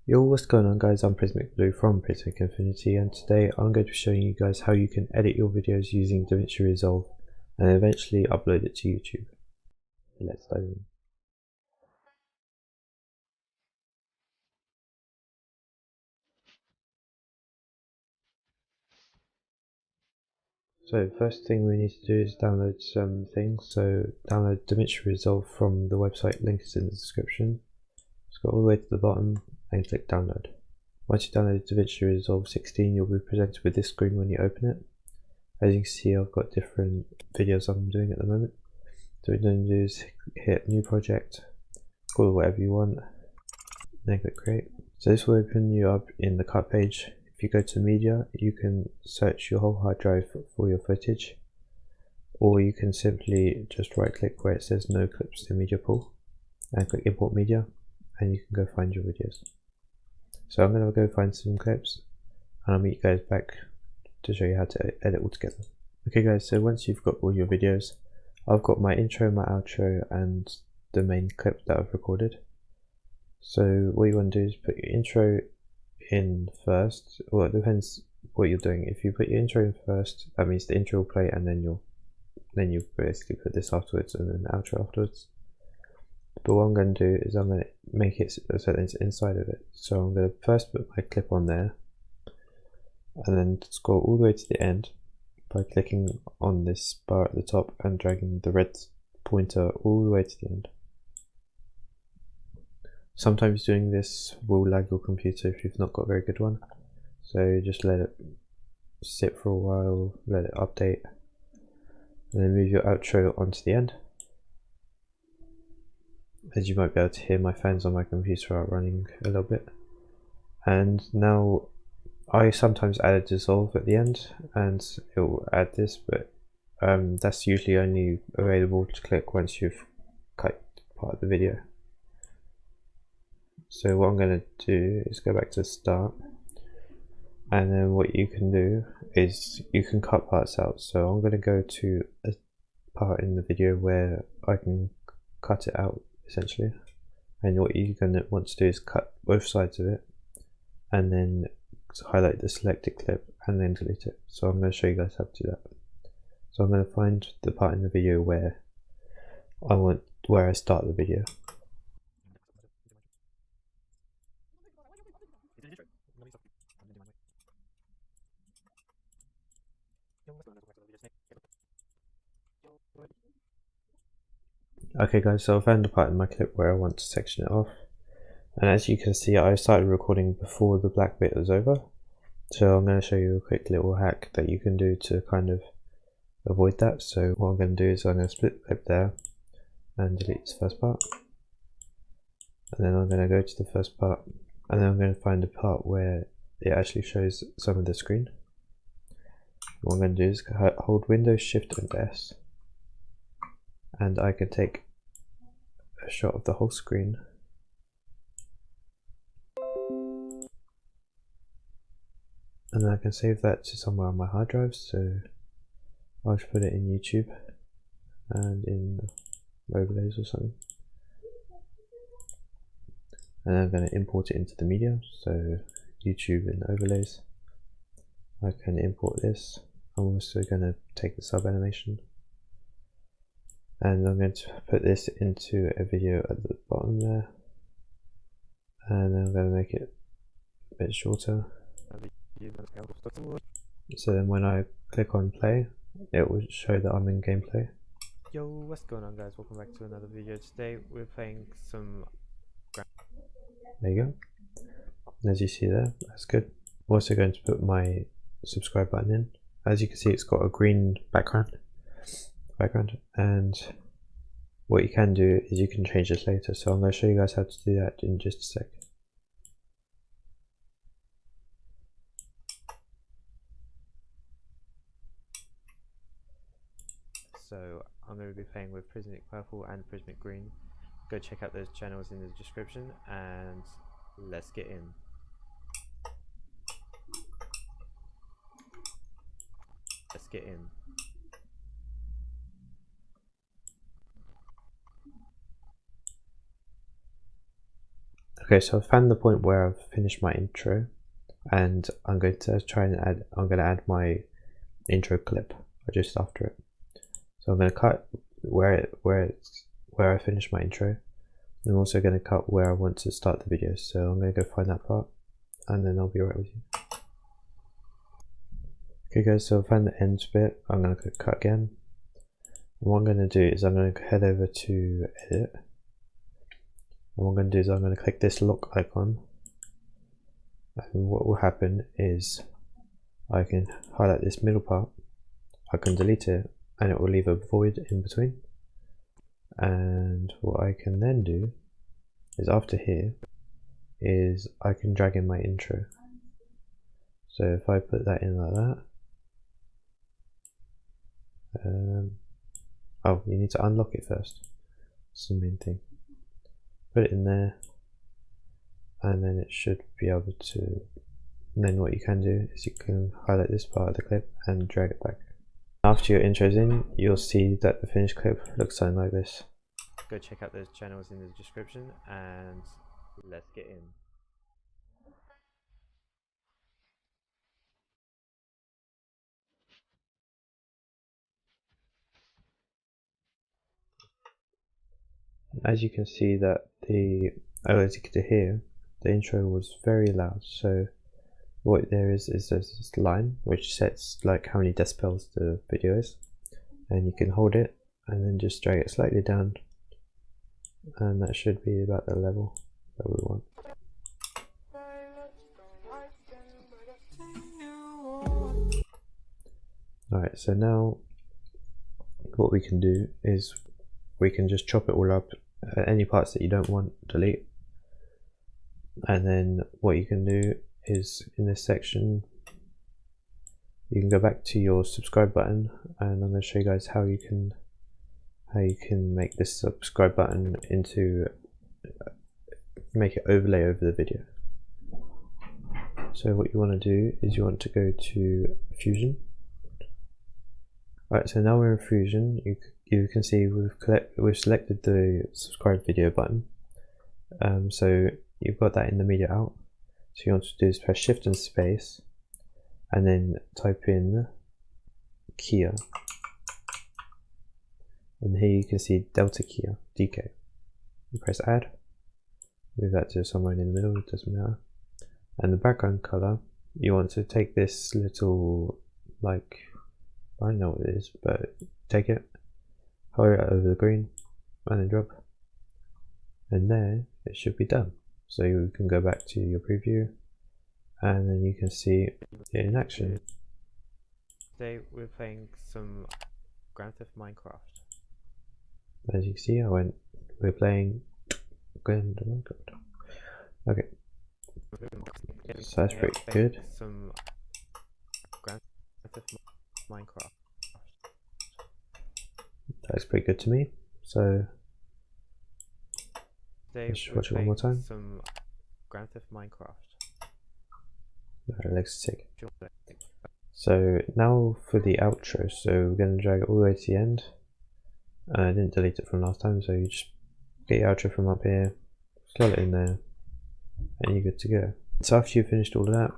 Yo, what's going on guys, I'm Prismic Blue from Prismic Infinity, and today I'm going to be showing you guys how you can edit your videos using DaVinci Resolve and eventually upload it to YouTube. Let's dive in. So first thing we need to do is download some things. So download DaVinci Resolve from the website, link is in the description. Just go all the way to the bottom and click download. Once you download DaVinci Resolve 16, you'll be presented with this screen when you open it. As you can see, I've got different videos I'm doing at the moment. So what you're going to do is hit new project, call it whatever you want, then click create. So this will open you up in the cut page. If you go to media, you can search your whole hard drive for your footage, or you can simply just right click where it says no clips to media pool and click import media, and you can go find your videos. So I'm going to go find some clips and I'll meet you guys back to show you how to edit all together. Okay guys, so once you've got all your videos, I've got my intro, my outro and the main clip that I've recorded. So what you want to do is put your intro in first. Well, it depends what you're doing. If you put your intro in first, that means the intro will play and then you basically put this afterwards and then the outro afterwards. But what I'm going to do is I'm going to make it so that it's inside of it. So I'm going to first put my clip on there and then scroll all the way to the end by clicking on this bar at the top and dragging the red pointer all the way to the end. Sometimes doing this will lag your computer if you've not got a very good one, so just let it sit for a while, let it update, and then move your outro onto the end. As you might be able to hear, my fans on my computer are running a little bit. And now I sometimes add a dissolve at the end and it will add this, but that's usually only available to click once you've cut part of the video. So what I'm going to do is go back to the start, and then what you can do is you can cut parts out. So I'm going to go to a part in the video where I can cut it out essentially, and what you're going to want to do is cut both sides of it and then highlight the selected clip and then delete it. So I'm going to show you guys how to do that. So I'm going to find the part in the video where I start the video. Okay guys, so I found the part in my clip where I want to section it off, and as you can see I started recording before the black bit was over. So I'm going to show you a quick little hack that you can do to kind of avoid that. So what I'm going to do is I'm going to split the clip there and delete this first part, and then I'm going to go to the first part, and then I'm going to find the part where it actually shows some of the screen. What I'm going to do is hold Windows Shift and S, and I can take a shot of the whole screen. And then I can save that to somewhere on my hard drive, so I'll just put it in YouTube and in overlays or something. And I'm going to import it into the media, so YouTube and overlays. I can import this. I'm also going to take the sub animation, and I'm going to put this into a video at the bottom there, and then I'm going to make it a bit shorter. So then when I click on play, it will show that I'm in gameplay. Yo, what's going on guys, welcome back to another video. Today we're playing some... There you go. As you see there, that's good. I'm also going to put my subscribe button in. As you can see, it's got a green background, and what you can do is you can change this later. So I'm going to show you guys how to do that in just a sec. So I'm going to be playing with Prismic Purple and Prismic Green. Go check out those channels in the description, and let's get in. Let's get in. Okay, so I've found the point where I've finished my intro, and I'm going to try and add my intro clip just after it. So I'm going to cut where I finished my intro. I'm also going to cut where I want to start the video. So I'm going to go find that part, and then I'll be right with you. Okay guys, so I found the end bit. I'm going to click cut again. And what I'm going to do is I'm going to head over to edit. And what I'm going to do is I'm going to click this lock icon. And what will happen is I can highlight this middle part, I can delete it, and it will leave a void in between. And what I can then do is after here is I can drag in my intro. So if I put that in like that, oh, you need to unlock it first. That's the main thing. Put it in there, and then it should be able to. And then what you can do is you can highlight this part of the clip and drag it back. After your intro's in, you'll see that the finished clip looks something like this. Go check out those channels in the description, and let's get in. As you can see that as you can hear, the intro was very loud. So what there is there's this line which sets like how many decibels the video is, and you can hold it and then just drag it slightly down, and that should be about the level that we want. Alright, so now what we can do is we can just chop it all up, any parts that you don't want, delete. And then what you can do is in this section you can go back to your subscribe button, and I'm going to show you guys how you can make this subscribe button into make it overlay over the video. So what you want to do is you want to go to Fusion. Alright, so now we're in Fusion. You can see we've selected the subscribe video button. So you've got that in the media out. So you want to do is press Shift and Space, and then type in Kia. And here you can see Delta Kia DK. You press Add. Move that to somewhere in the middle. It doesn't matter. And the background color, you want to take this little, like, I don't know what it is, but take it, hover it over the green, and then drop. And there it should be done. So you can go back to your preview, and then you can see it in action. Today we're playing some Grand Theft Minecraft. As you can see, we're playing Grand Theft Minecraft. Okay. So that's pretty good. Some Grand Theft Minecraft. That's pretty good to me. So let's watch it one more time. Some Grand Theft Minecraft. Let's take. So now for the outro. So we're going to drag it all the way to the end. I didn't delete it from last time, so you just get your outro from up here, slot it in there, and you're good to go. So after you've finished all of that,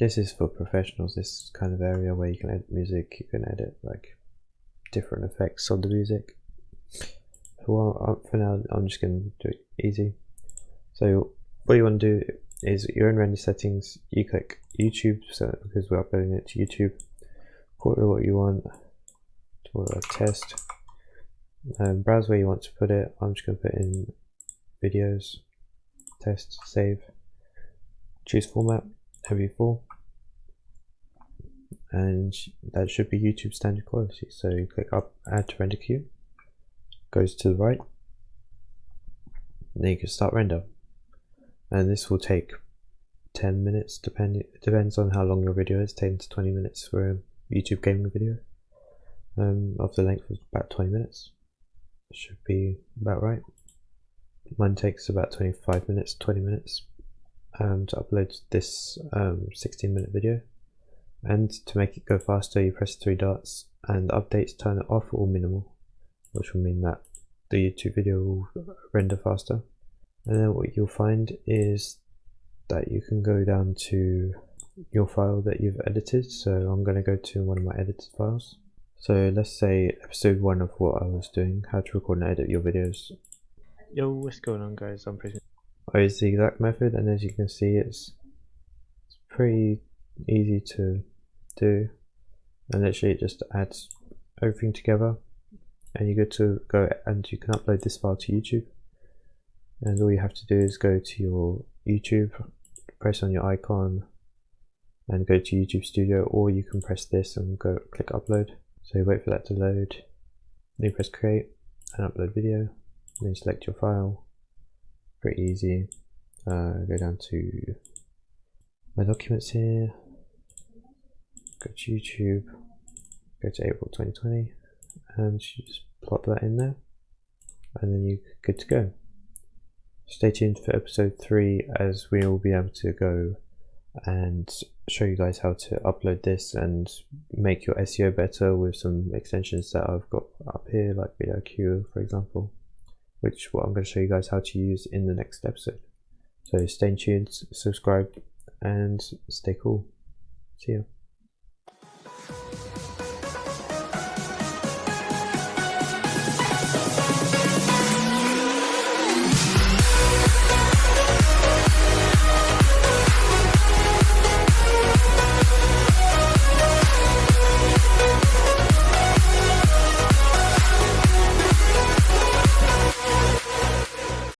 this is for professionals, this kind of area where you can edit music, you can edit like different effects on the music. Well, for now I'm just going to do it easy. So what you want to do is your own render settings, you click YouTube, so because we're uploading it to YouTube, call it what you want, call it a test, and browse where you want to put it. I'm just going to put in videos, test, save, choose format, MV4, and that should be YouTube standard quality. So you click up, add to render queue, goes to the right, and then you can start render. And this will take 10 minutes, it depends on how long your video is, 10 to 20 minutes for a YouTube gaming video. Of the length of about 20 minutes. It should be about right. Mine takes about 25 minutes, 20 minutes to upload this 16-minute video. And to make it go faster, you press 3 dots and updates turn it off or minimal, which will mean that the YouTube video will render faster. And then what you'll find is that you can go down to your file that you've edited. So I'm going to go to one of my edited files. So let's say episode 1 of what I was doing, how to record and edit your videos. Yo, what's going on guys? I'm Prison. I use the exact method, and as you can see it's pretty easy to do, and literally it just adds everything together, and you're good to go, and you can upload this file to YouTube. And all you have to do is go to your YouTube, press on your icon and go to YouTube Studio, or you can press this and go click upload. So you wait for that to load, then you press create and upload video, and then you select your file. Pretty easy. Go down to my documents here, go to YouTube, go to April 2020, and you just plop that in there, and then you're good to go. Stay tuned for episode 3, as we will be able to go and show you guys how to upload this and make your SEO better with some extensions that I've got up here, like VidIQ for example, which what I'm going to show you guys how to use in the next episode. So stay tuned, subscribe, and stay cool. See ya.